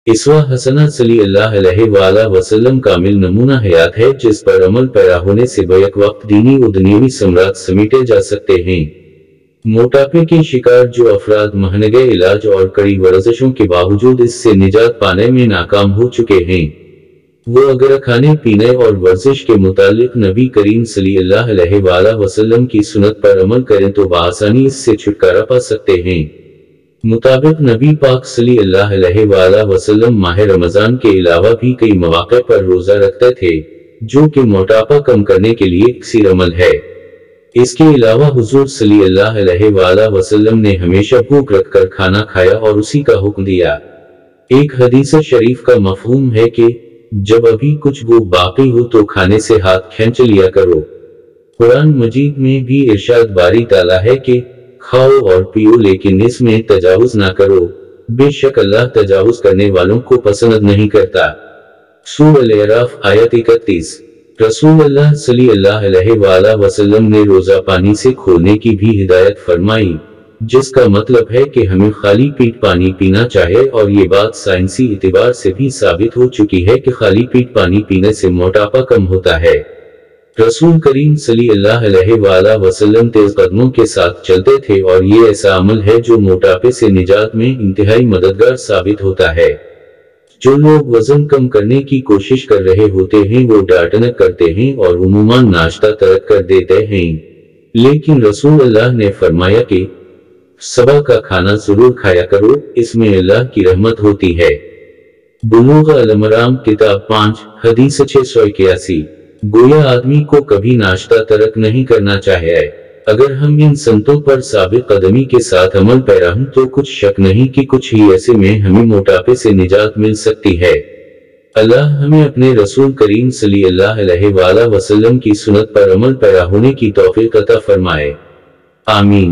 इसवा हसना सल्लल्लाहु अलैहि वसल्लम कामिल नमूना हयात है जिस पर अमल पैरा होने से बैक वक्त दीनी व दुनियावी सम्राट समेटे जा सकते हैं। मोटापे के शिकार जो अफराद महंगे इलाज और कड़ी वर्जिशों के बावजूद इससे निजात पाने में नाकाम हो चुके हैं, वो अगर खाने पीने और वर्जिश के मुतालिक नबी करीम सल्लल्लाहु अलैहि वसल्लम की सुन्नत पर अमल करें तो बआसानी इससे छुटकारा पा सकते हैं। मुताबिक नबी पाक सल्लल्लाहु अलैहि वसल्लम माह रमजान के अलावा भी कई मौक़े पर रोजा रखते थे, जो कि मोटापा कम करने के लिए अक्सर अमल है। इसके अलावा हुजूर सल्लल्लाहु अलैहि वसल्लम ने हमेशा भूख रखकर खाना खाया और उसी का हुक्म दिया। एक हदीस शरीफ का मफहूम है कि जब अभी कुछ भूख बाकी हो तो खाने से हाथ खींच लिया करो। कुरान मजीद में भी इरशाद बारी ताला है कि खाओ और पियो लेकिन इसमें तजावुज ना करो, बेशक अल्लाह तजावुज करने वालों को पसंद नहीं करता। सूरह अल-अराफ आयत 31। रसूलुल्लाह सल्लल्लाहु अलैहि वसल्लम ने रोजा पानी से खोलने की भी हिदायत फरमाई, जिसका मतलब है कि हमें खाली पेट पानी पीना चाहिए और ये बात साइंसी इतिबार से भी साबित हो चुकी है कि खाली पेट पानी पीने से मोटापा कम होता है। रसूल करीम सल्लल्लाहु अलैहि वसल्लम तेज कदमों के साथ चलते थे और ये ऐसा अमल है जो मोटापे से निजात में इंतहाई मददगार साबित होता है। जो लोग वजन कम करने की कोशिश कर रहे होते हैं वो डाइटिंग करते हैं और उम्मूमन नाश्ता तर्क कर देते हैं, लेकिन रसूल अल्लाह ने फरमाया कि सबा का खाना जरूर खाया करो, इसमें अल्लाह की रहमत होती है। बुलूग अल-मराम किताब 5 हदीस 681। गोया आदमी को कभी नाश्ता तर्क नहीं करना चाहिए। अगर हम इन संतों पर साबित कदमी के साथ अमल पैरा हूं तो कुछ शक नहीं कि कुछ ही ऐसे में हमें मोटापे से निजात मिल सकती है। अल्लाह हमें अपने रसूल करीम सल्लल्लाहु अलैहि वसल्लम की सुन्नत पर अमल पैरा होने की तौफीक अता फरमाए। आमीन।